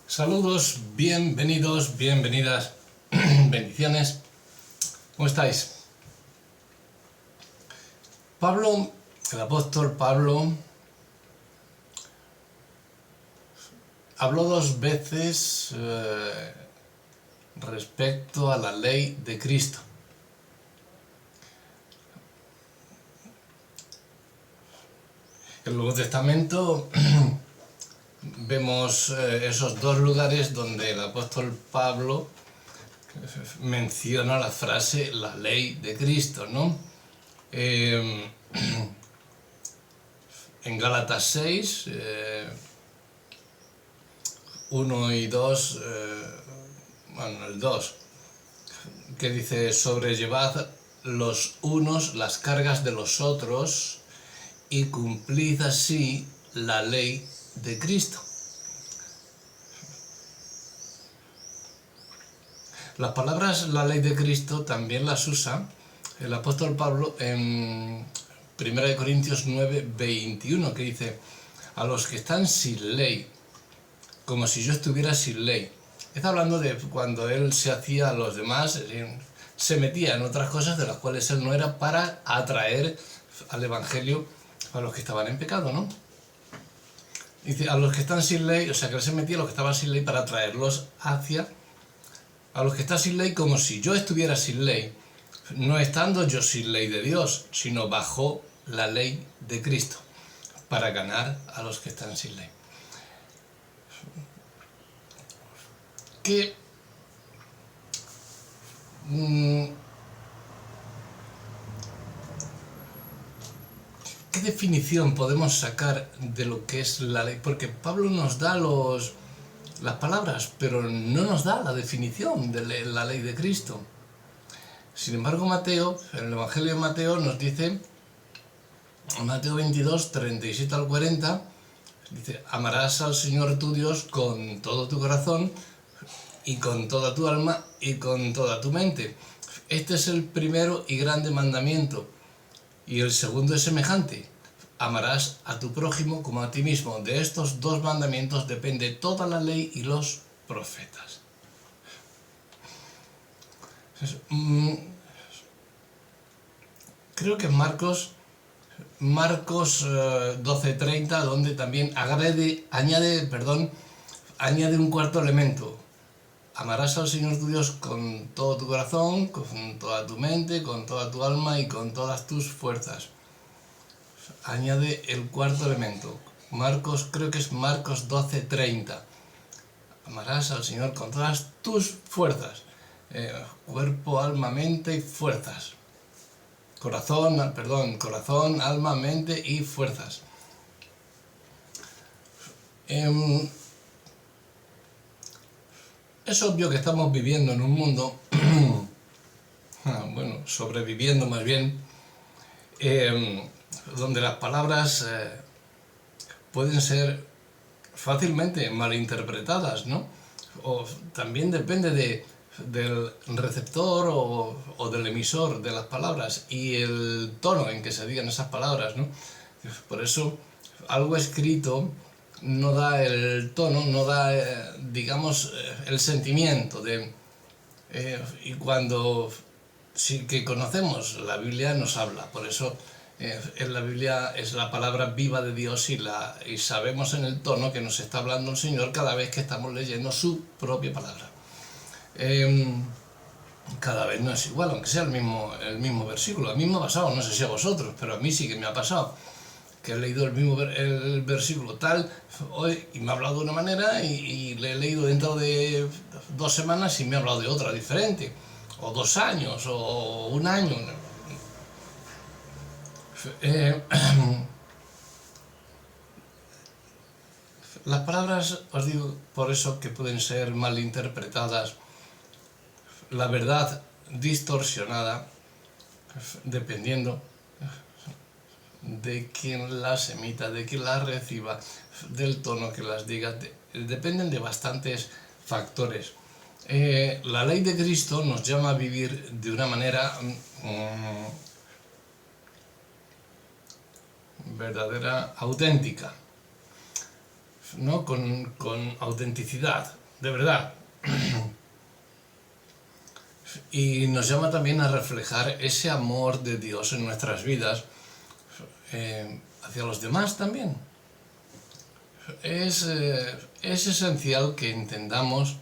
Saludos, bienvenidos, bienvenidas, bendiciones. ¿Cómo estáis? Pablo, el apóstol Pablo, habló dos veces respecto a la ley de Cristo. En el Nuevo Testamento vemos esos dos lugares donde el apóstol Pablo menciona la frase la ley de Cristo, ¿no? En Gálatas 6, 1 y 2, bueno, el 2, que dice: sobrellevad los unos las cargas de los otros y cumplid así la ley de Cristo. Las palabras la ley de Cristo también las usa el apóstol Pablo en 1 Corintios 9, 21, que dice: a los que están sin ley, como si yo estuviera sin ley. Está hablando de cuando él se hacía a los demás, se metía en otras cosas de las cuales él no era, para atraer al evangelio a los que estaban en pecado, ¿no? Dice, a los que están sin ley, o sea que él se metía a los que estaban sin ley para atraerlos hacia a los que están sin ley, como si yo estuviera sin ley, no estando yo sin ley de Dios, sino bajo la ley de Cristo, para ganar a los que están sin ley. ¿Qué definición podemos sacar de lo que es la ley? Porque Pablo nos da las palabras, pero no nos da la definición de la ley de Cristo. Sin embargo, Mateo, en el Evangelio de Mateo nos dice, en Mateo 22, 37 al 40, dice: amarás al Señor tu Dios con todo tu corazón y con toda tu alma y con toda tu mente. Este es el primero y grande mandamiento. Y el segundo es semejante: amarás a tu prójimo como a ti mismo. De estos dos mandamientos depende toda la ley y los profetas. Creo que es Marcos 12:30, donde también añade un cuarto elemento: amarás al Señor tu Dios con todo tu corazón, con toda tu mente, con toda tu alma y con todas tus fuerzas. Añade el cuarto elemento. Creo que es Marcos 12:30. Amarás al Señor con todas tus fuerzas. Cuerpo, alma, mente y fuerzas. Corazón, alma, mente y fuerzas. Es obvio que estamos viviendo en un mundo, sobreviviendo más bien, donde las palabras pueden ser fácilmente malinterpretadas, ¿no? O también depende del receptor o del emisor de las palabras y el tono en que se digan esas palabras, ¿no? Por eso algo escrito no da el tono, no da, el sentimiento y cuando sí que conocemos la Biblia nos habla. Por eso en la Biblia es la palabra viva de Dios y sabemos en el tono que nos está hablando el Señor cada vez que estamos leyendo su propia palabra. Cada vez no es igual, aunque sea el mismo versículo. A mí me ha pasado, no sé si a vosotros, pero a mí sí que me ha pasado, que he leído el versículo tal hoy y me ha hablado de una manera, y le he leído dentro de 2 semanas y me ha hablado de otra diferente, o 2 años, o 1 año. Las palabras, os digo por eso, que pueden ser malinterpretadas, la verdad distorsionada, dependiendo de quién las emita, de quién las reciba, del tono que las diga. Dependen de bastantes factores. La ley de Cristo nos llama a vivir de una manera verdadera, auténtica. ¿no? Con autenticidad, de verdad. Y nos llama también a reflejar ese amor de Dios en nuestras vidas, hacia los demás también. Es esencial que entendamos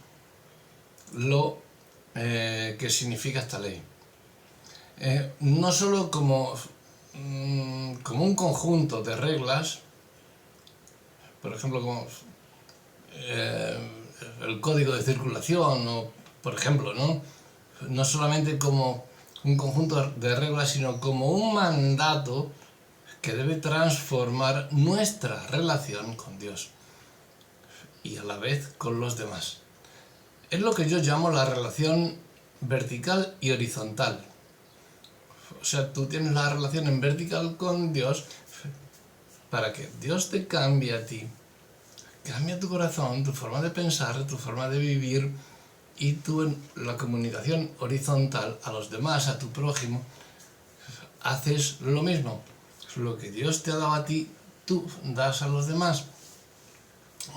lo que significa esta ley. No solo como un conjunto de reglas, por ejemplo, como el código de circulación, o por ejemplo, ¿no? No solamente como un conjunto de reglas, sino como un mandato que debe transformar nuestra relación con Dios y a la vez con los demás. Es lo que yo llamo la relación vertical y horizontal. O sea, tú tienes la relación en vertical con Dios para que Dios te cambie a ti, cambia tu corazón, tu forma de pensar, tu forma de vivir, y tú en la comunicación horizontal a los demás, a tu prójimo, haces lo mismo. Lo que Dios te ha dado a ti, tú das a los demás.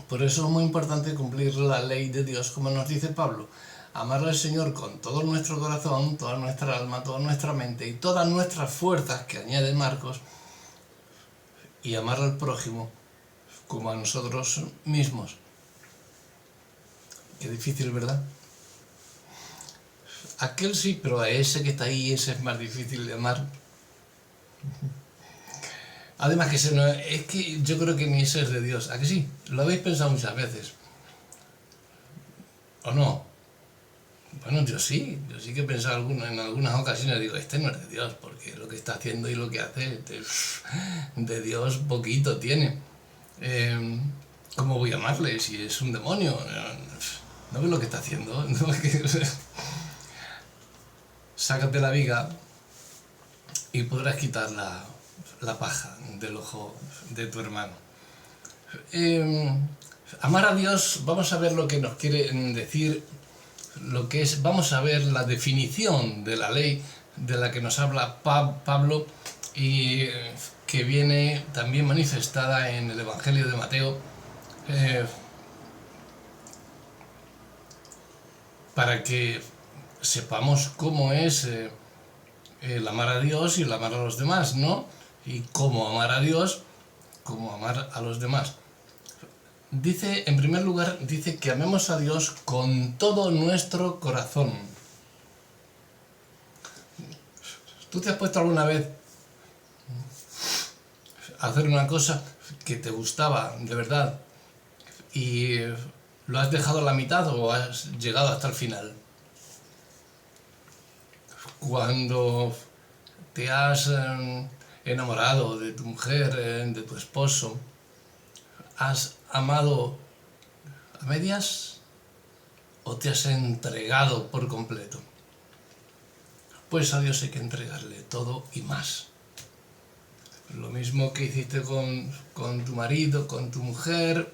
Por eso es muy importante cumplir la ley de Dios, como nos dice Pablo. Amar al Señor con todo nuestro corazón, toda nuestra alma, toda nuestra mente y todas nuestras fuerzas, que añade Marcos, y amar al prójimo como a nosotros mismos. Qué difícil, ¿verdad? Aquel sí, pero a ese que está ahí, ese es más difícil de amar. Además que es que yo creo que ni ese es de Dios. ¿A que sí? Lo habéis pensado muchas veces. ¿O no? Bueno, yo sí que he pensado en algunas ocasiones, digo, este no es de Dios, porque lo que está haciendo y lo que hace, de Dios poquito tiene. ¿Cómo voy a amarle si es un demonio? ¿No ves lo que está haciendo? Sácate la viga y podrás quitar la paja del ojo de tu hermano. Amar a Dios, vamos a ver lo que nos quiere decir, vamos a ver la definición de la ley de la que nos habla Pablo, y que viene también manifestada en el Evangelio de Mateo, para que sepamos cómo es el amar a Dios y el amar a los demás, ¿no? Y cómo amar a Dios, cómo amar a los demás. Dice, en primer lugar, dice que amemos a Dios con todo nuestro corazón. ¿Tú te has puesto alguna vez a hacer una cosa que te gustaba de verdad y lo has dejado a la mitad o has llegado hasta el final? Cuando te has enamorado de tu mujer, de tu esposo, ¿has amado a medias o te has entregado por completo? Pues a Dios hay que entregarle todo y más. Lo mismo que hiciste con tu marido, con tu mujer,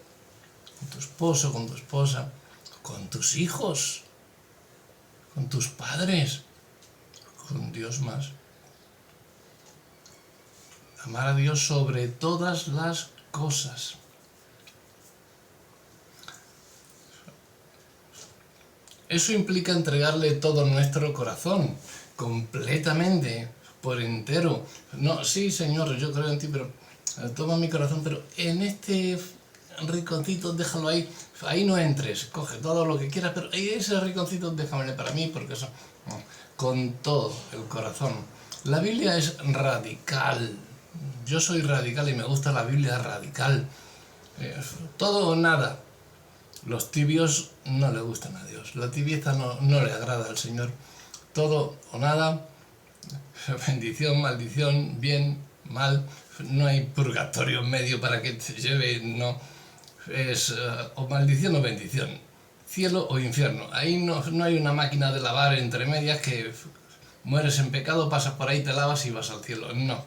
con tu esposo, con tu esposa, con tus hijos, con tus padres, con Dios más. Amar a Dios sobre todas las cosas. Eso implica entregarle todo nuestro corazón, completamente, por entero. No, sí, Señor, yo creo en ti, pero toma mi corazón, pero en este rinconcito déjalo ahí, ahí no entres, coge todo lo que quieras, pero ese rinconcito déjamelo para mí, porque eso, con todo el corazón. La Biblia es radical. Yo soy radical y me gusta la Biblia radical. Todo o nada. Los tibios no le gustan a Dios. La tibieza no le agrada al Señor. Todo o nada. Bendición, maldición, bien, mal. No hay purgatorio en medio para que te lleve, no. Es o maldición o bendición. Cielo o infierno. Ahí no hay una máquina de lavar entre medias que mueres en pecado, pasas por ahí, te lavas y vas al cielo. No.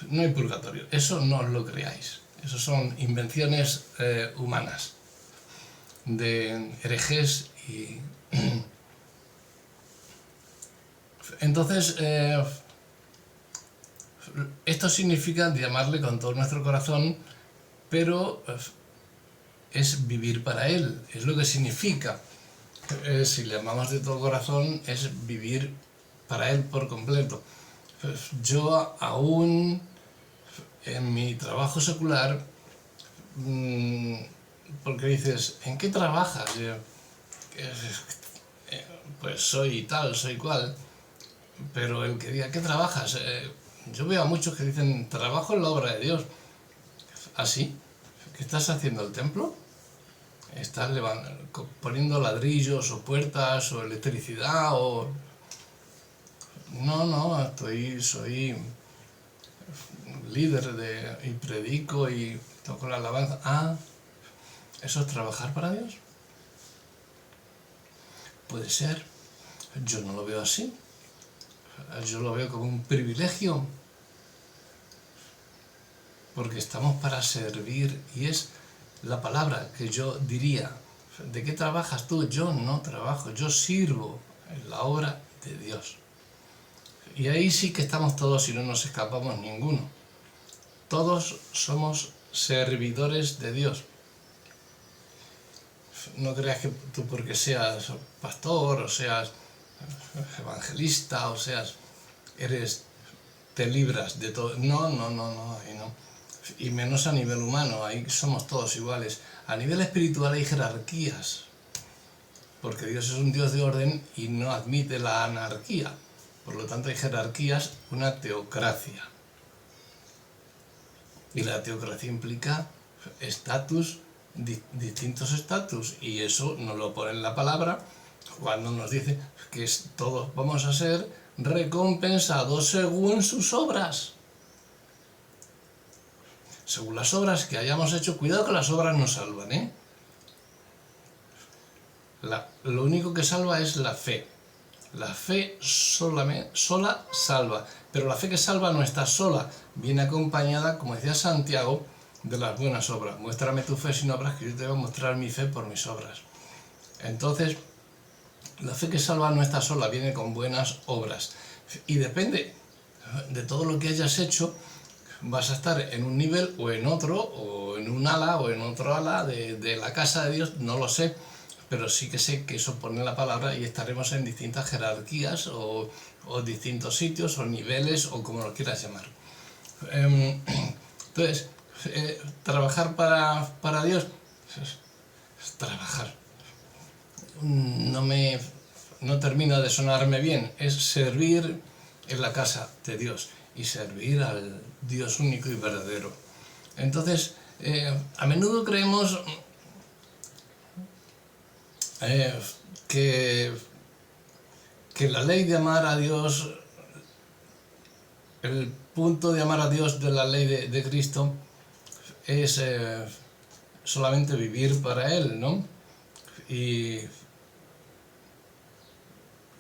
No hay purgatorio. Eso no os lo creáis. Eso son invenciones humanas, de herejes y... Entonces, esto significa de amarle con todo nuestro corazón, pero es vivir para Él, es lo que significa. Si le amamos de todo corazón, es vivir para Él por completo. Yo aún en mi trabajo secular, porque dices, ¿en qué trabajas? Yo, pues soy tal, soy cual, pero el que diga, ¿qué trabajas? Yo veo a muchos que dicen, trabajo en la obra de Dios. ¿Así? ¿Qué estás haciendo el templo? ¿Estás poniendo ladrillos o puertas o electricidad o...? No, soy líder y predico y toco la alabanza. Ah, ¿eso es trabajar para Dios? Puede ser. Yo no lo veo así. Yo lo veo como un privilegio. Porque estamos para servir y es la palabra que yo diría. ¿De qué trabajas tú? Yo no trabajo, yo sirvo en la obra de Dios. Y ahí sí que estamos todos y no nos escapamos ninguno. Todos somos servidores de Dios. No creas que tú porque seas pastor o seas evangelista o te libras de todo. No, ahí no. Y menos a nivel humano, ahí somos todos iguales. A nivel espiritual hay jerarquías, porque Dios es un Dios de orden y no admite la anarquía. Por lo tanto hay jerarquías, una teocracia. Y la teocracia implica estatus, distintos estatus, y eso nos lo pone en la palabra cuando nos dice que todos vamos a ser recompensados según sus obras. Según las obras que hayamos hecho. Cuidado que las obras no salvan, ¿eh? Lo único que salva es la fe. La fe sola salva, pero la fe que salva no está sola, viene acompañada, como decía Santiago, de las buenas obras. Muéstrame tu fe sin obras, que yo te voy a mostrar mi fe por mis obras. Entonces, la fe que salva no está sola, viene con buenas obras. Y depende de todo lo que hayas hecho, vas a estar en un nivel o en otro, o en un ala o en otro ala de la casa de Dios, no lo sé. Pero sí que sé que eso pone la palabra y estaremos en distintas jerarquías o distintos sitios o niveles o como lo quieras llamar. Entonces, trabajar para Dios es trabajar. No termina de sonarme bien, es servir en la casa de Dios y servir al Dios único y verdadero. Entonces, a menudo creemos que la ley de amar a Dios, el punto de amar a Dios de la ley de Cristo es solamente vivir para Él, ¿no? Y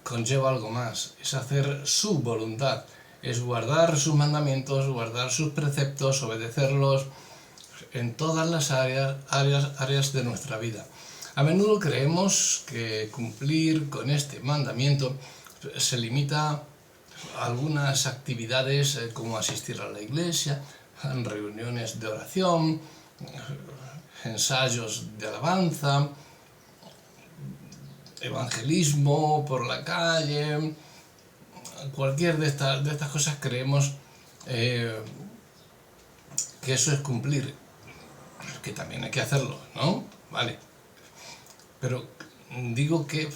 conlleva algo más, es hacer su voluntad, es guardar sus mandamientos, guardar sus preceptos, obedecerlos en todas las áreas de nuestra vida. A menudo creemos que cumplir con este mandamiento se limita a algunas actividades como asistir a la iglesia, reuniones de oración, ensayos de alabanza, evangelismo por la calle, cualquier de estas cosas creemos que eso es cumplir, que también hay que hacerlo, ¿no? Vale. Pero digo que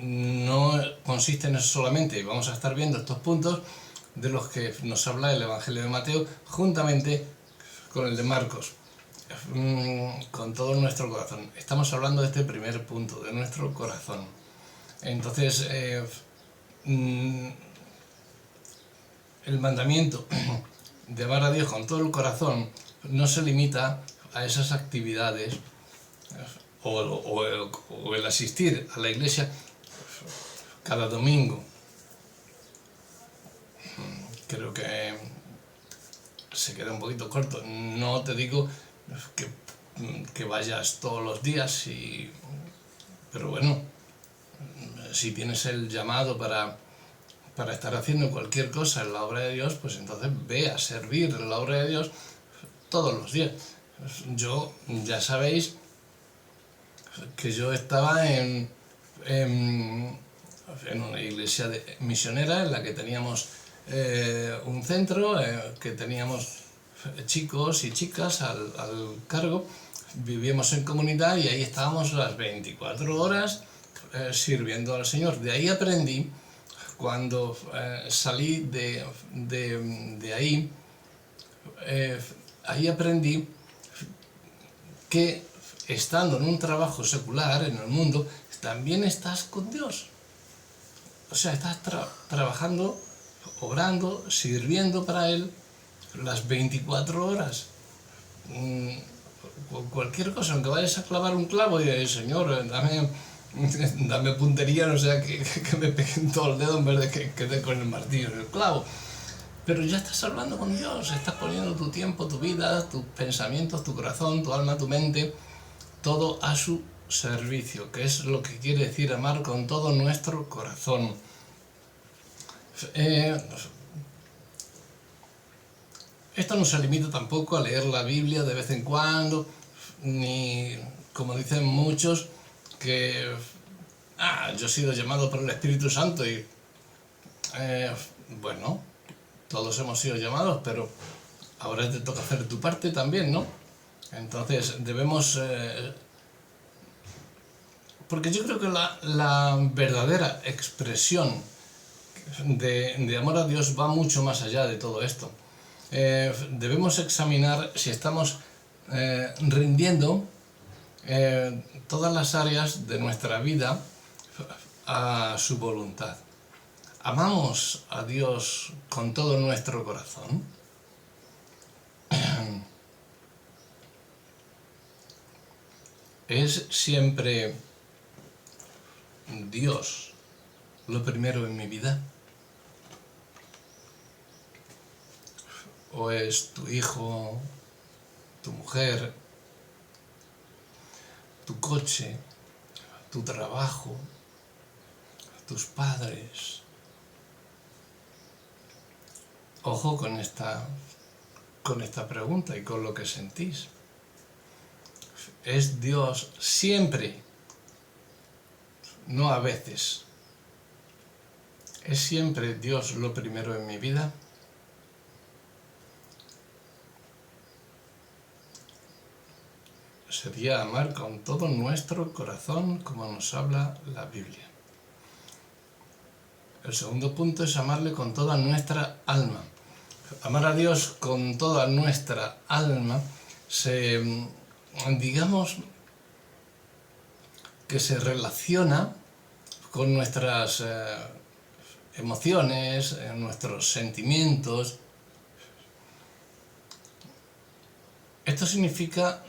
no consiste en eso solamente, vamos a estar viendo estos puntos de los que nos habla el Evangelio de Mateo juntamente con el de Marcos, con todo nuestro corazón. Estamos hablando de este primer punto, de nuestro corazón. Entonces, el mandamiento de amar a Dios con todo el corazón no se limita a esas actividades o el asistir a la iglesia cada domingo. Creo que se queda un poquito corto. No te digo que vayas todos los días, pero bueno, si tienes el llamado para estar haciendo cualquier cosa en la obra de Dios, pues entonces ve a servir en la obra de Dios todos los días. Yo, ya sabéis, que yo estaba en una iglesia misionera en la que teníamos un centro, que teníamos chicos y chicas al cargo, vivíamos en comunidad y ahí estábamos las 24 horas sirviendo al Señor. De ahí aprendí, cuando salí de ahí, ahí aprendí que estando en un trabajo secular en el mundo, también estás con Dios. O sea, estás trabajando, obrando, sirviendo para Él las 24 horas. Cualquier cosa, aunque vayas a clavar un clavo y Señor, dame puntería, no sea que me peguen todo el dedo en vez de que quede con el martillo en el clavo. Pero ya estás hablando con Dios, estás poniendo tu tiempo, tu vida, tus pensamientos, tu corazón, tu alma, tu mente, todo a su servicio, que es lo que quiere decir amar con todo nuestro corazón. Esto no se limita tampoco a leer la Biblia de vez en cuando, ni, como dicen muchos, que yo he sido llamado por el Espíritu Santo y bueno, todos hemos sido llamados, pero ahora te toca hacer tu parte también, ¿no? Entonces debemos... porque yo creo que la verdadera expresión de amor a Dios va mucho más allá de todo esto. Debemos examinar si estamos rindiendo todas las áreas de nuestra vida a su voluntad. ¿Amamos a Dios con todo nuestro corazón? ¿Es siempre Dios lo primero en mi vida? ¿O es tu hijo, tu mujer, tu coche, tu trabajo, tus padres? Ojo con esta pregunta y con lo que sentís. ¿Es Dios siempre? No a veces. ¿Es siempre Dios lo primero en mi vida? Sería amar con todo nuestro corazón, como nos habla la Biblia. El segundo punto es amarle con toda nuestra alma. Amar a Dios con toda nuestra alma digamos que se relaciona con nuestras emociones, nuestros sentimientos. Esto significa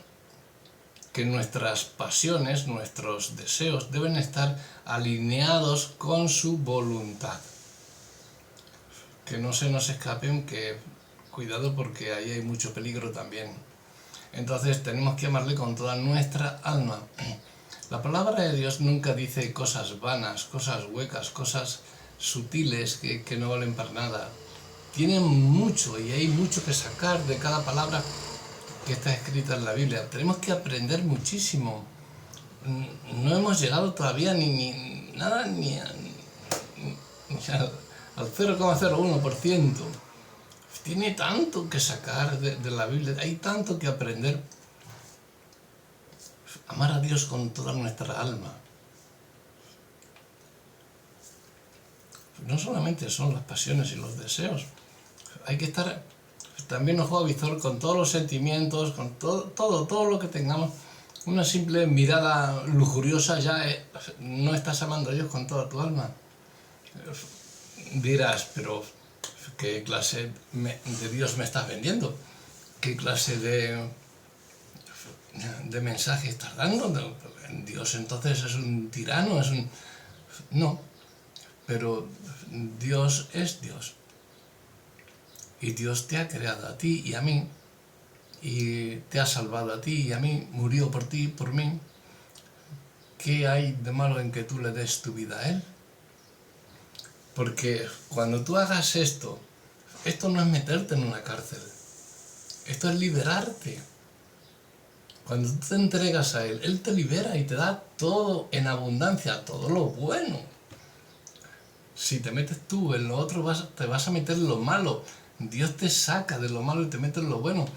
que nuestras pasiones, nuestros deseos deben estar alineados con su voluntad. Que no se nos escapen, que cuidado porque ahí hay mucho peligro también. Entonces tenemos que amarle con toda nuestra alma. La palabra de Dios nunca dice cosas vanas, cosas huecas, cosas sutiles que no valen para nada. Tiene mucho y hay mucho que sacar de cada palabra que está escrita en la Biblia. Tenemos que aprender muchísimo. No hemos llegado todavía ni al 0,01%. Tiene tanto que sacar de la Biblia, hay tanto que aprender. Amar a Dios con toda nuestra alma. No solamente son las pasiones y los deseos. Hay que estar, también ojo avizor, con todos los sentimientos, con todo lo que tengamos. Una simple mirada lujuriosa ya no estás amando a Dios con toda tu alma. Dirás, pero ¿qué clase de Dios me estás vendiendo? ¿Qué clase de mensaje estás dando? Dios entonces es un tirano, No, pero Dios es Dios. Y Dios te ha creado a ti y a mí, y te ha salvado a ti y a mí, murió por ti y por mí. ¿Qué hay de malo en que tú le des tu vida a Él? Porque cuando tú hagas esto no es meterte en una cárcel, esto es liberarte. Cuando tú te entregas a Él te libera y te da todo en abundancia, todo lo bueno. Si te metes tú en lo otro, te vas a meter en lo malo. Dios te saca de lo malo y te mete en lo bueno.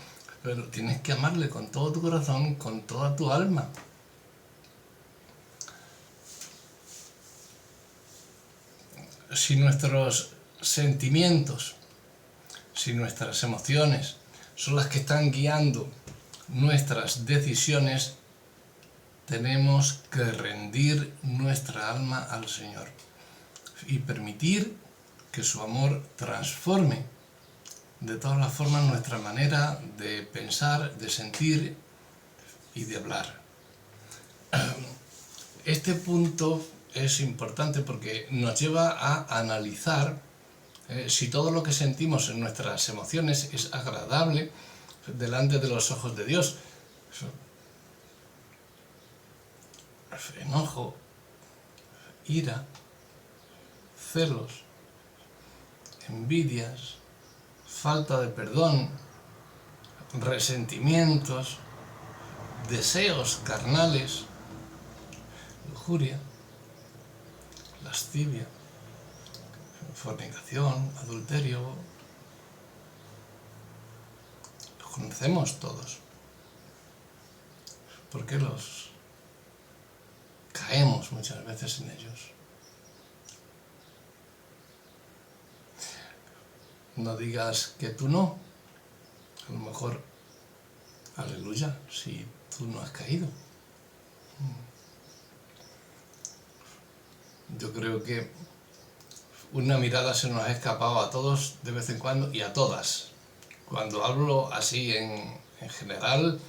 Pero tienes que amarle con todo tu corazón, con toda tu alma. Si nuestros sentimientos, si nuestras emociones son las que están guiando nuestras decisiones, tenemos que rendir nuestra alma al Señor y permitir que su amor transforme de todas las formas nuestra manera de pensar, de sentir y de hablar. Este punto es importante porque nos lleva a analizar si todo lo que sentimos en nuestras emociones es agradable delante de los ojos de Dios. Enojo, ira, celos, envidias, falta de perdón, resentimientos, deseos carnales, lujuria, lascivia, fornicación, adulterio. Los conocemos todos. ¿Por qué los caemos muchas veces en ellos? No digas que tú no. A lo mejor, aleluya, si tú no has caído. Yo creo que una mirada se nos ha escapado a todos de vez en cuando y a todas. Cuando hablo así en general,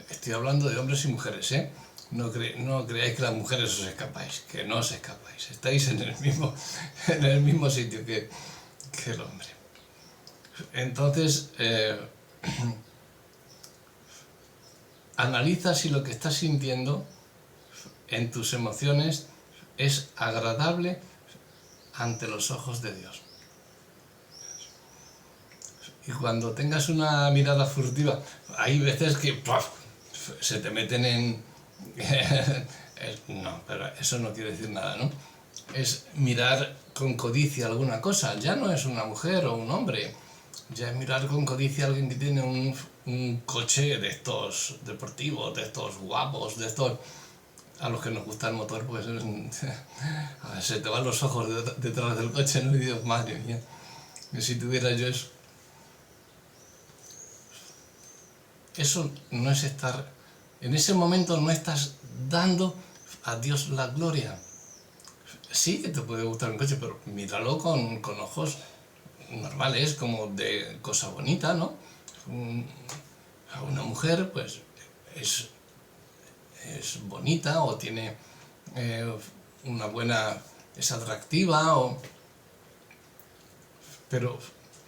estoy hablando de hombres y mujeres, ¿eh? No creáis que las mujeres os escapáis, que no os escapáis. Estáis en el mismo sitio que el hombre. Entonces, analiza si lo que estás sintiendo en tus emociones es agradable ante los ojos de Dios. Y cuando tengas una mirada furtiva, hay veces que ¡puff!, se te meten en... No, pero eso no quiere decir nada, ¿no? Es mirar con codicia alguna cosa. Ya no es una mujer o un hombre. Ya es mirar con codicia a alguien que tiene un coche de estos deportivos, de estos guapos, de estos... A los que nos gusta el motor, pues se te van los ojos detrás del coche, ¿no? Y digo, madre mía, que si tuviera yo eso. Eso no es estar... En ese momento no estás dando a Dios la gloria. Sí que te puede gustar un coche, pero míralo con ojos normales, como de cosa bonita, ¿no? A una mujer, pues, es bonita o tiene una buena... es atractiva, pero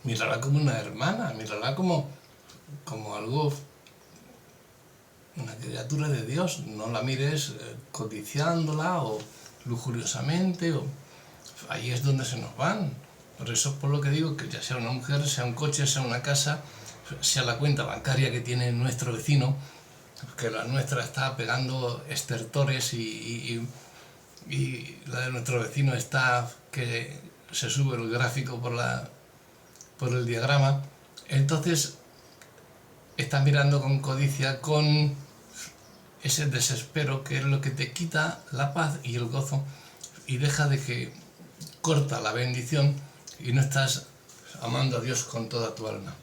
mírala como una hermana, mírala como algo... una criatura de Dios. No la mires codiciándola o lujuriosamente. Ahí es donde se nos van. Por eso es por lo que digo que ya sea una mujer, sea un coche, sea una casa, sea la cuenta bancaria que tiene nuestro vecino, que la nuestra está pegando estertores y la de nuestro vecino está que se sube el gráfico por el diagrama. Entonces estás mirando con codicia, con ese desespero que es lo que te quita la paz y el gozo y deja de que corta la bendición y no estás amando a Dios con toda tu alma.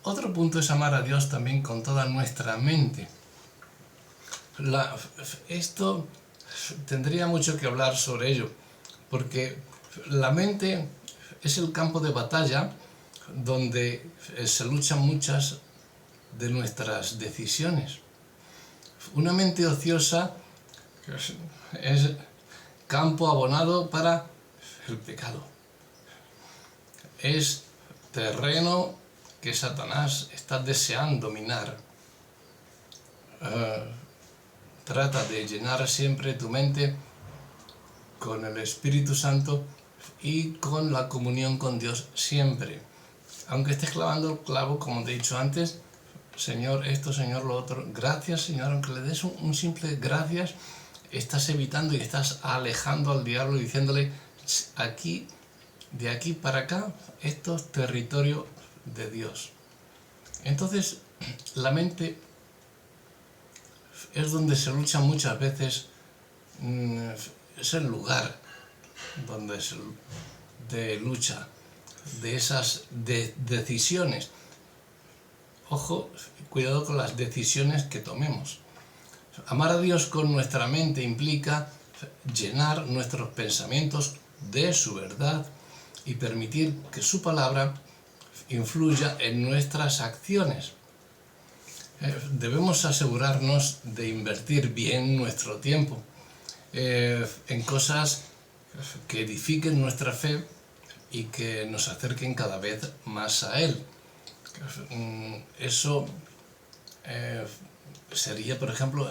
Otro punto es amar a Dios también con toda nuestra mente. Esto tendría mucho que hablar sobre ello, porque la mente es el campo de batalla donde se luchan muchas de nuestras decisiones. Una mente ociosa es campo abonado para el pecado. Es terreno que Satanás está deseando minar. Trata de llenar siempre tu mente con el Espíritu Santo y con la comunión con Dios siempre. Aunque estés clavando el clavo, como te he dicho antes, Señor esto, Señor lo otro. Gracias, Señor, aunque le des un simple gracias, estás evitando y estás alejando al diablo diciéndole, aquí, de aquí para acá, esto es territorio de Dios. Entonces, la mente es donde se lucha muchas veces, es el lugar donde se de lucha, de esas decisiones. Ojo, cuidado con las decisiones que tomemos. Amar a Dios con nuestra mente implica llenar nuestros pensamientos de su verdad y permitir que su palabra influya en nuestras acciones. Debemos asegurarnos de invertir bien nuestro tiempo en cosas que edifiquen nuestra fe y que nos acerquen cada vez más a Él. Eso sería, por ejemplo,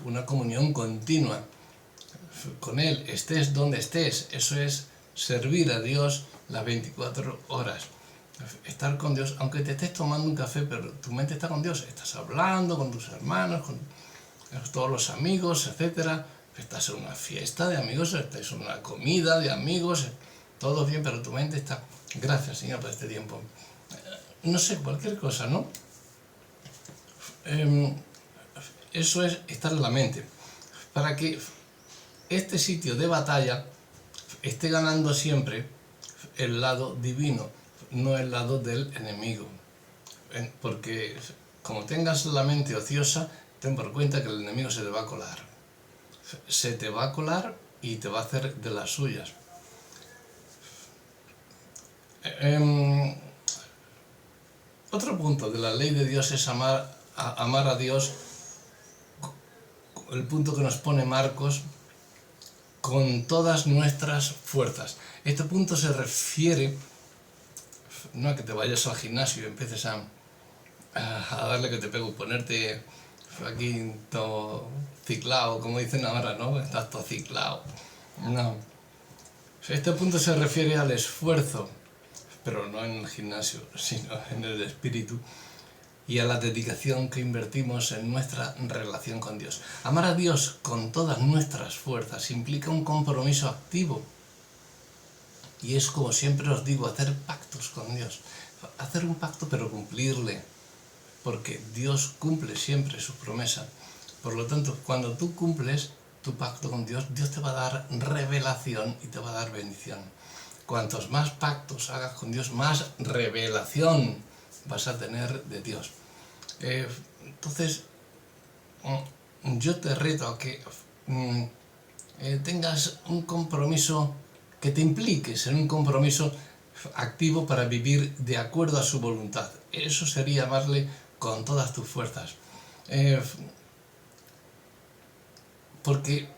una comunión continua con Él, estés donde estés. Eso es servir a Dios las 24 horas. Estar con Dios, aunque te estés tomando un café, pero tu mente está con Dios. Estás hablando con tus hermanos, con todos los amigos, etc. Estás en una fiesta de amigos, estás en una comida de amigos, todo bien, pero tu mente está... Gracias, Señor, por este tiempo. No sé, cualquier cosa, ¿no? Eso es estar en la mente. Para que este sitio de batalla esté ganando siempre el lado divino, no el lado del enemigo. Porque como tengas la mente ociosa, ten por cuenta que el enemigo se te va a colar. Se te va a colar y te va a hacer de las suyas. Otro punto de la ley de Dios es amar a Dios, el punto que nos pone Marcos, con todas nuestras fuerzas. Este punto se refiere no a que te vayas al gimnasio y empieces a darle que te pego, ponerte aquí todo ciclado, como dicen ahora, ¿no? Estás todo ciclado. No. Este punto se refiere al esfuerzo, pero no en el gimnasio, sino en el espíritu, y a la dedicación que invertimos en nuestra relación con Dios. Amar a Dios con todas nuestras fuerzas implica un compromiso activo. Y es, como siempre os digo, hacer pactos con Dios. Hacer un pacto pero cumplirle, porque Dios cumple siempre su promesa. Por lo tanto, cuando tú cumples tu pacto con Dios, Dios te va a dar revelación y te va a dar bendición. Cuantos más pactos hagas con Dios, más revelación vas a tener de Dios. Entonces, yo te reto a que tengas un compromiso, que te impliques en un compromiso activo para vivir de acuerdo a su voluntad. Eso sería amarle con todas tus fuerzas. Porque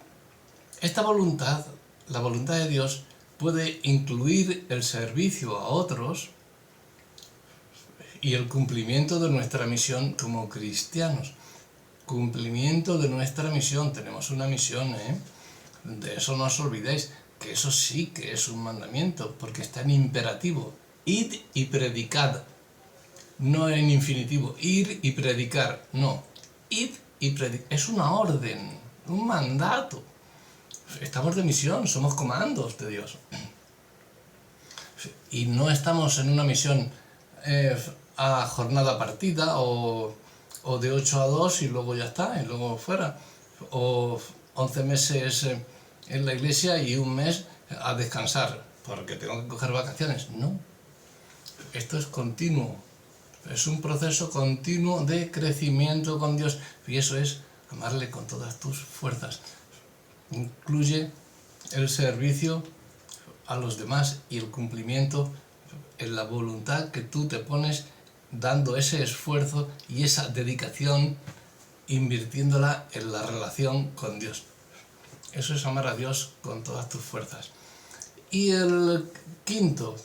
esta voluntad, la voluntad de Dios, puede incluir el servicio a otros y el cumplimiento de nuestra misión como cristianos. Cumplimiento de nuestra misión. Tenemos una misión, de eso no os olvidéis, que eso sí que es un mandamiento, porque está en imperativo. Id y predicad. No en infinitivo. Ir y predicar. No. Id y predicar. Es una orden, un mandato. Estamos de misión, somos comandos de Dios. Y no estamos en una misión a jornada partida o de 8 a 2 y luego ya está, y luego fuera. O 11 meses en la iglesia y un mes a descansar, porque tengo que coger vacaciones. No. Esto es continuo. Es un proceso continuo de crecimiento con Dios. Y eso es amarle con todas tus fuerzas. Incluye el servicio a los demás y el cumplimiento en la voluntad que tú te pones, dando ese esfuerzo y esa dedicación, invirtiéndola en la relación con Dios. Eso es amar a Dios con todas tus fuerzas. Y el quinto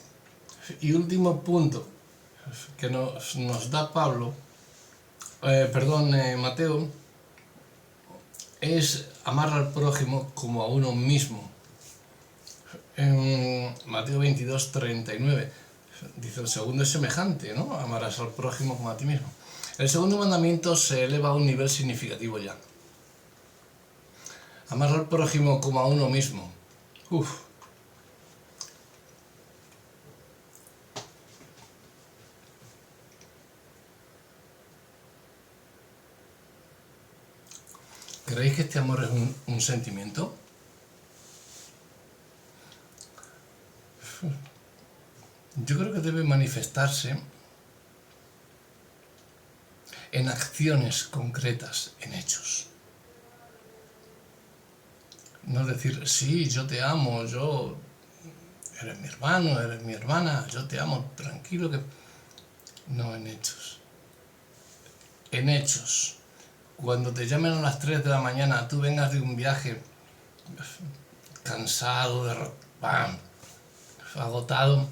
y último punto que nos da Mateo, es amar al prójimo como a uno mismo. En Mateo 22, 39 dice: el segundo es semejante, ¿no? Amarás al prójimo como a ti mismo. El segundo mandamiento se eleva a un nivel significativo ya. Amar al prójimo como a uno mismo. Uf. ¿Creéis que este amor es un sentimiento? Yo creo que debe manifestarse en acciones concretas, en hechos. No decir, sí, yo te amo, eres mi hermano, eres mi hermana, yo te amo, tranquilo que... No, en hechos. En hechos. Cuando te llamen a las 3 de la mañana, tú vengas de un viaje cansado, agotado,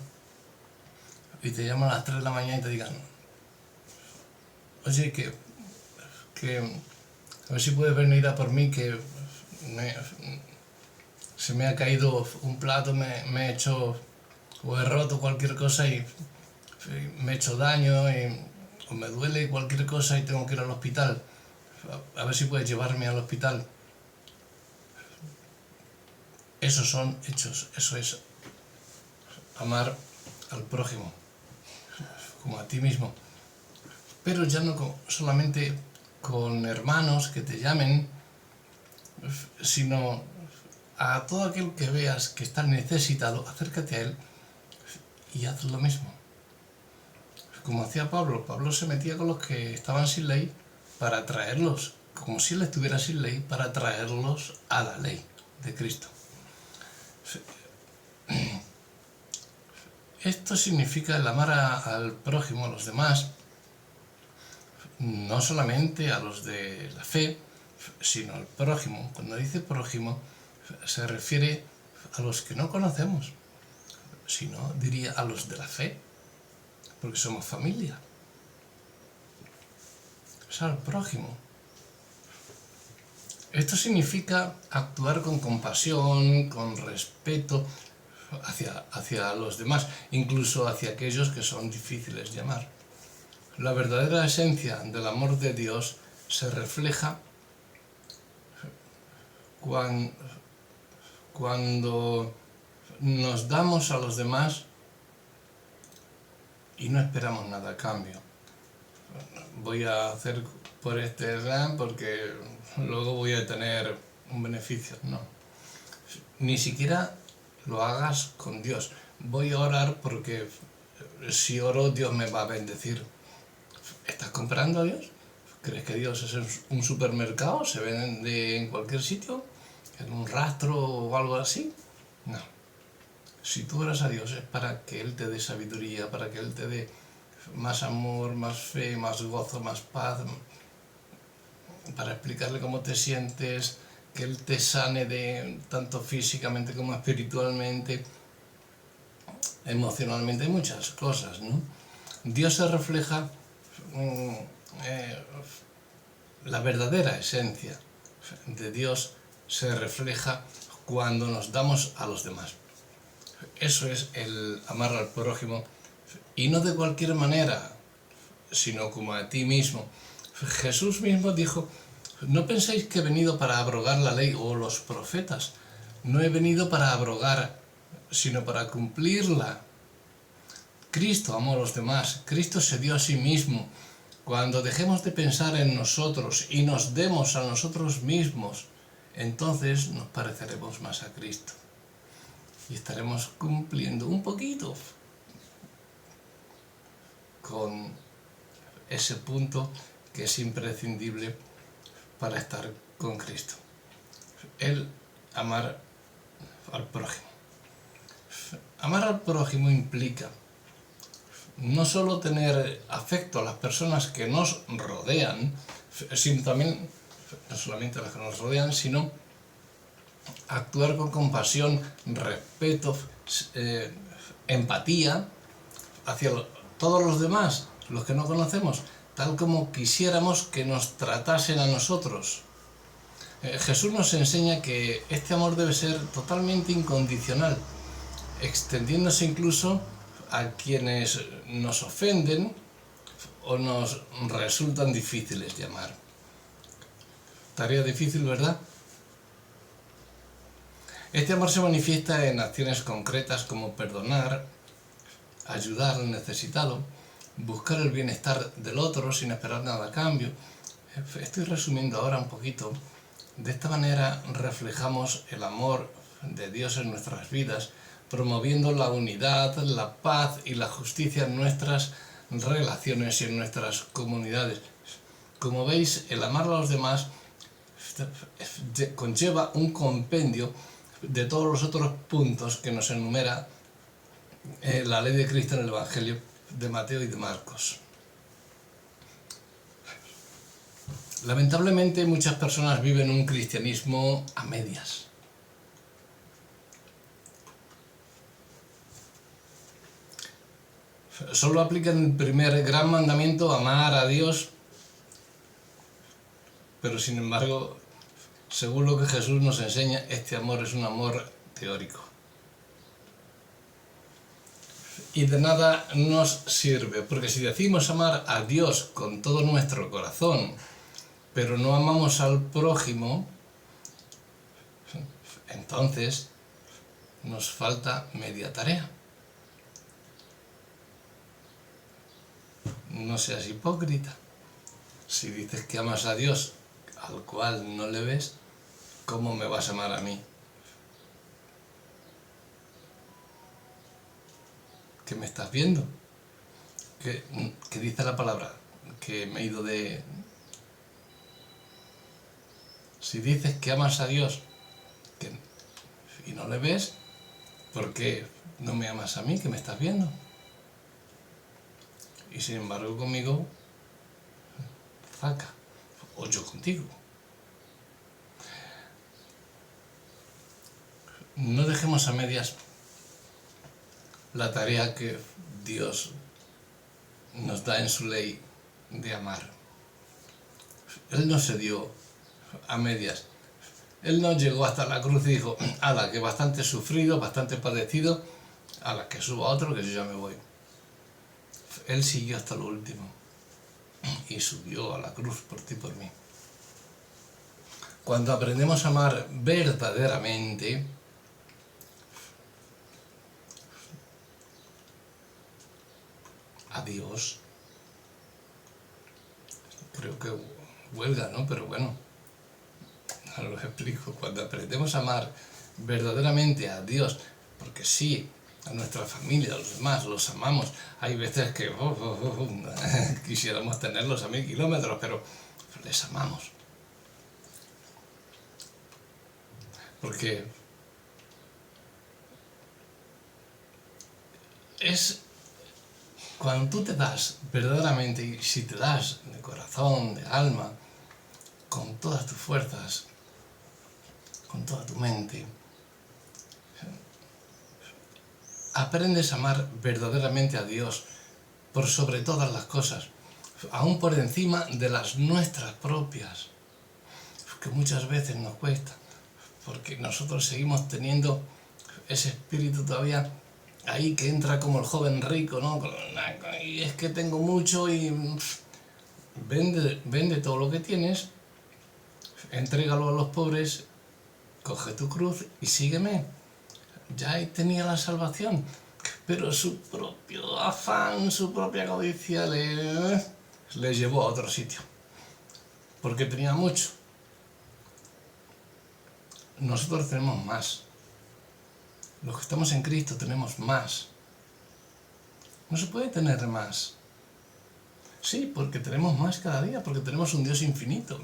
y te llaman a las 3 de la mañana y te digan, oye, que a ver si puedes venir a por mí, que se me ha caído un plato, me he hecho, o he roto cualquier cosa y me he hecho daño, o me duele cualquier cosa y tengo que ir al hospital. A ver si puedes llevarme al hospital. Esos son hechos, eso es amar al prójimo, como a ti mismo. Pero ya no solamente con hermanos que te llamen, sino a todo aquel que veas que está necesitado, acércate a él y haz lo mismo. Como hacía Pablo, Pablo se metía con los que estaban sin ley para traerlos, como si él estuviera sin ley, para traerlos a la ley de Cristo. Esto significa el amar al prójimo, a los demás, no solamente a los de la fe, sino al prójimo. Cuando dice prójimo, se refiere a los que no conocemos, sino diría a los de la fe, porque somos familia. Es al prójimo. Esto significa actuar con compasión, con respeto hacia los demás, incluso hacia aquellos que son difíciles de amar. La verdadera esencia del amor de Dios se refleja cuando nos damos a los demás y no esperamos nada a cambio. Voy a hacer por este plan porque luego voy a tener un beneficio. No. Ni siquiera lo hagas con Dios. Voy a orar porque si oro Dios me va a bendecir. ¿Estás comprando a Dios? ¿Crees que Dios es un supermercado? ¿Se vende en cualquier sitio? ¿En un rastro o algo así? No. Si tú oras a Dios es para que Él te dé sabiduría, para que Él te dé más amor, más fe, más gozo, más paz, para explicarle cómo te sientes, que Él te sane tanto físicamente como espiritualmente, emocionalmente, hay muchas cosas, ¿no? Dios se refleja, la verdadera esencia de Dios se refleja cuando nos damos a los demás. Eso es el amar al prójimo, y no de cualquier manera, sino como a ti mismo. Jesús mismo dijo, no penséis que he venido para abrogar la ley o los profetas, no he venido para abrogar, sino para cumplirla. Cristo amó a los demás, Cristo se dio a sí mismo. Cuando dejemos de pensar en nosotros y nos demos a nosotros mismos, entonces nos pareceremos más a Cristo y estaremos cumpliendo un poquito con ese punto que es imprescindible para estar con Cristo. El amar al prójimo. Amar al prójimo implica no solo tener afecto a las personas que nos rodean, sino también, no solamente a las que nos rodean, sino actuar con compasión, respeto, empatía hacia todos los demás, los que no conocemos, tal como quisiéramos que nos tratasen a nosotros. Jesús nos enseña que este amor debe ser totalmente incondicional, extendiéndose incluso a quienes nos ofenden o nos resultan difíciles de amar. Tarea difícil, ¿verdad? Este amor se manifiesta en acciones concretas como perdonar, ayudar al necesitado, buscar el bienestar del otro sin esperar nada a cambio. Estoy resumiendo ahora un poquito. De esta manera reflejamos el amor de Dios en nuestras vidas, promoviendo la unidad, la paz y la justicia en nuestras relaciones y en nuestras comunidades. Como veis, el amar a los demás conlleva un compendio de todos los otros puntos que nos enumera la ley de Cristo en el Evangelio de Mateo y de Marcos. Lamentablemente muchas personas viven un cristianismo a medias. Solo aplican el primer gran mandamiento, amar a Dios, pero sin embargo, según lo que Jesús nos enseña, este amor es un amor teórico. Y de nada nos sirve, porque si decimos amar a Dios con todo nuestro corazón, pero no amamos al prójimo, entonces nos falta media tarea. No seas hipócrita. Si dices que amas a Dios, al cual no le ves, ¿cómo me vas a amar a mí? ¿Qué me estás viendo? ¿Qué dice la palabra? Que me he ido de... Si dices que amas a Dios y no le ves, ¿por qué no me amas a mí, que me estás viendo? Y sin embargo conmigo, zaca, o yo contigo. No dejemos a medias la tarea que Dios nos da en su ley de amar. Él no se dio a medias. Él no llegó hasta la cruz y dijo, ala, que bastante sufrido, bastante padecido, ala, que suba otro, que yo ya me voy. Él siguió hasta lo último y subió a la cruz por ti y por mí. Cuando aprendemos a amar verdaderamente, a Dios, creo que huelga, ¿no? Pero bueno, ahora lo explico. Cuando aprendemos a amar verdaderamente a Dios, porque sí, a nuestra familia, a los demás, los amamos. Hay veces que quisiéramos tenerlos a 1000 kilómetros, pero les amamos. Porque es cuando tú te das verdaderamente, y si te das de corazón, de alma, con todas tus fuerzas, con toda tu mente, aprendes a amar verdaderamente a Dios por sobre todas las cosas, aún por encima de las nuestras propias, que muchas veces nos cuesta, porque nosotros seguimos teniendo ese espíritu todavía ahí que entra como el joven rico, ¿no? Y es que tengo mucho y vende todo lo que tienes, entrégalo a los pobres, coge tu cruz y sígueme. Ya tenía la salvación, pero su propio afán, su propia codicia le llevó a otro sitio, porque tenía mucho. Nosotros tenemos más. Los que estamos en Cristo tenemos más. No se puede tener más. Sí, porque tenemos más cada día, porque tenemos un Dios infinito.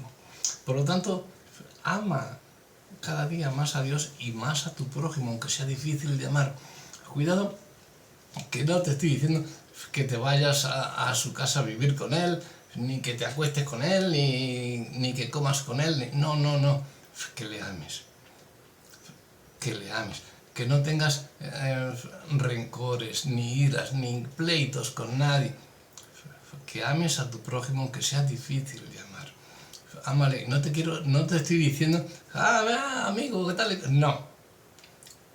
Por lo tanto, ama cada día más a Dios y más a tu prójimo, aunque sea difícil de amar. Cuidado, que no te estoy diciendo que te vayas a su casa a vivir con él, ni que te acuestes con él, ni que comas con él. No. Que le ames. Que le ames. Que no tengas rencores, ni iras, ni pleitos con nadie. Que ames a tu prójimo, aunque sea difícil de amar. Ámale. No te estoy diciendo, amigo, ¿qué tal? No.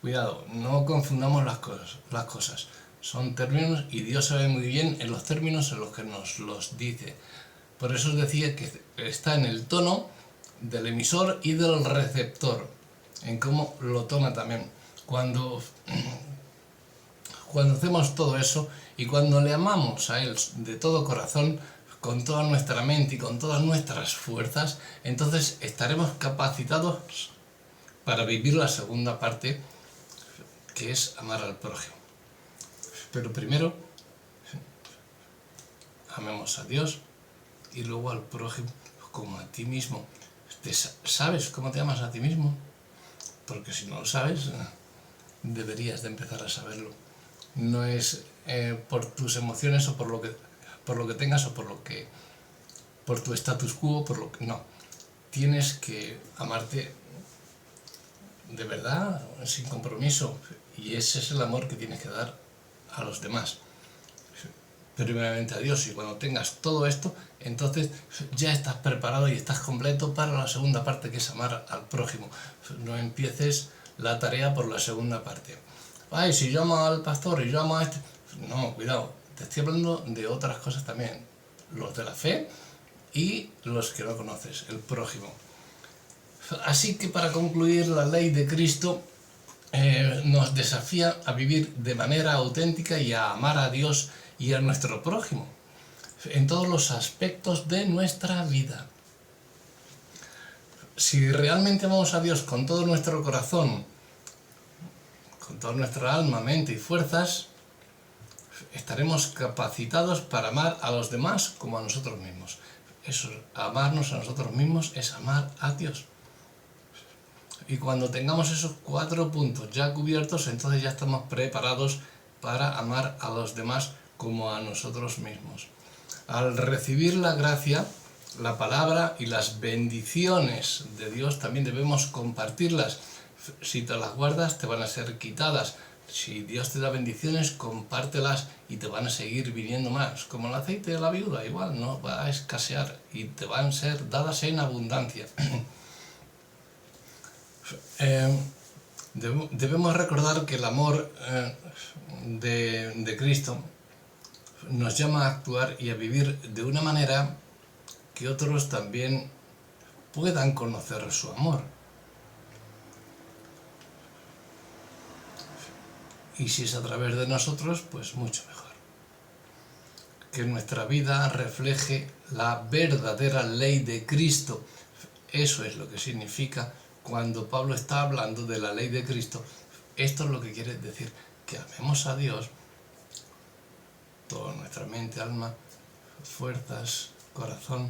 Cuidado, no confundamos las cosas. Son términos y Dios sabe muy bien en los términos en los que nos los dice. Por eso os decía que está en el tono del emisor y del receptor, en cómo lo toma también. Cuando hacemos todo eso y cuando le amamos a Él de todo corazón, con toda nuestra mente y con todas nuestras fuerzas, entonces estaremos capacitados para vivir la segunda parte, que es amar al prójimo. Pero primero, amemos a Dios y luego al prójimo como a ti mismo. ¿Sabes cómo te amas a ti mismo? Porque si no lo sabes, deberías de empezar a saberlo. No es por tus emociones o por lo que tengas o por tu status quo, no. Tienes que amarte de verdad, sin compromiso, y ese es el amor que tienes que dar a los demás. Primeramente a Dios, y cuando tengas todo esto, entonces ya estás preparado y estás completo para la segunda parte, que es amar al prójimo. No empieces la tarea por la segunda parte. Ay, si yo amo al pastor y yo amo a este... No, cuidado, te estoy hablando de otras cosas también. Los de la fe y los que no conoces, el prójimo. Así que para concluir, la ley de Cristo nos desafía a vivir de manera auténtica y a amar a Dios y a nuestro prójimo en todos los aspectos de nuestra vida. Si realmente amamos a Dios con todo nuestro corazón, con toda nuestra alma, mente y fuerzas, estaremos capacitados para amar a los demás como a nosotros mismos. Eso, amarnos a nosotros mismos, es amar a Dios. Y cuando tengamos esos 4 puntos ya cubiertos, entonces ya estamos preparados para amar a los demás como a nosotros mismos. Al recibir la gracia, la palabra y las bendiciones de Dios, también debemos compartirlas. Si te las guardas, te van a ser quitadas. Si Dios te da bendiciones, compártelas y te van a seguir viniendo más. Como el aceite de la viuda, igual, no va a escasear y te van a ser dadas en abundancia. Debemos recordar que el amor de Cristo nos llama a actuar y a vivir de una manera que otros también puedan conocer su amor. Y si es a través de nosotros, pues mucho mejor. Que nuestra vida refleje la verdadera ley de Cristo. Eso es lo que significa cuando Pablo está hablando de la ley de Cristo. Esto es lo que quiere decir, que amemos a Dios, toda nuestra mente, alma, fuerzas, corazón,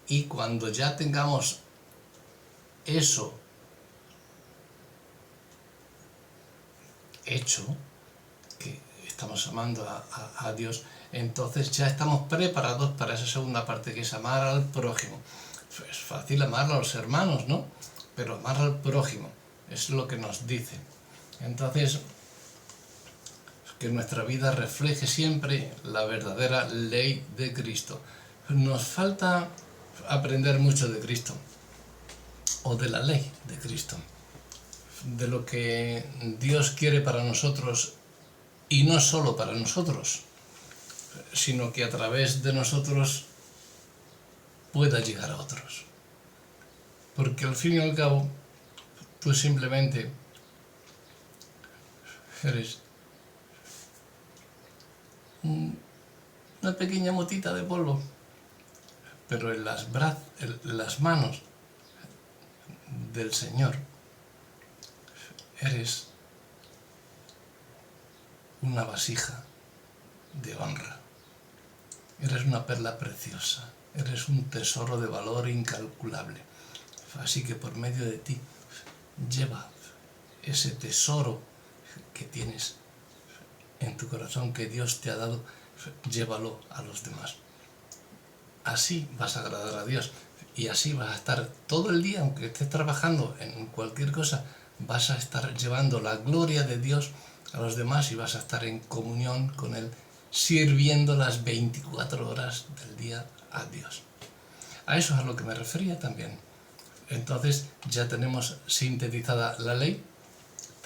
y cuando ya tengamos eso hecho, que estamos amando a Dios, entonces ya estamos preparados para esa segunda parte, que es amar al prójimo. Es fácil amar a los hermanos, ¿no? Pero amar al prójimo es lo que nos dice. Entonces, que nuestra vida refleje siempre la verdadera ley de Cristo. Nos falta aprender mucho de Cristo, o de la ley de Cristo, de lo que Dios quiere para nosotros, y no solo para nosotros, sino que a través de nosotros pueda llegar a otros. Porque al fin y al cabo, tú simplemente eres una pequeña motita de polvo, pero en las manos del Señor eres una vasija de honra, eres una perla preciosa, eres un tesoro de valor incalculable. Así que por medio de ti, lleva ese tesoro que tienes en tu corazón, que Dios te ha dado, llévalo a los demás. Así vas a agradar a Dios y así vas a estar todo el día, aunque estés trabajando en cualquier cosa, vas a estar llevando la gloria de Dios a los demás y vas a estar en comunión con Él, sirviendo las 24 horas del día a Dios. A eso es a lo que me refería también. Entonces ya tenemos sintetizada la ley,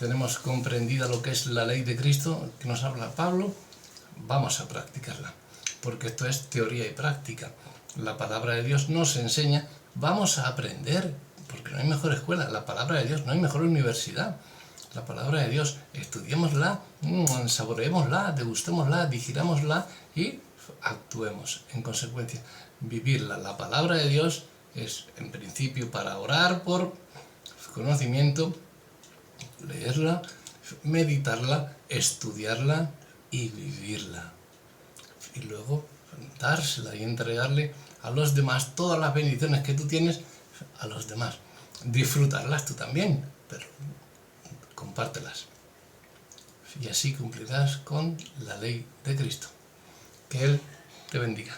tenemos comprendida lo que es la ley de Cristo que nos habla Pablo, vamos a practicarla, porque esto es teoría y práctica. La palabra de Dios nos enseña, vamos a aprender, porque no hay mejor escuela, la palabra de Dios, no hay mejor universidad. La palabra de Dios, estudiémosla, saboreémosla, degustémosla, digirámosla y actuemos en consecuencia. Vivirla. La palabra de Dios es, en principio, para orar por conocimiento, leerla, meditarla, estudiarla y vivirla. Y luego dársela y entregarle a los demás todas las bendiciones que tú tienes a los demás. Disfrutarlas tú también, pero compártelas. Y así cumplirás con la ley de Cristo. Que Él te bendiga.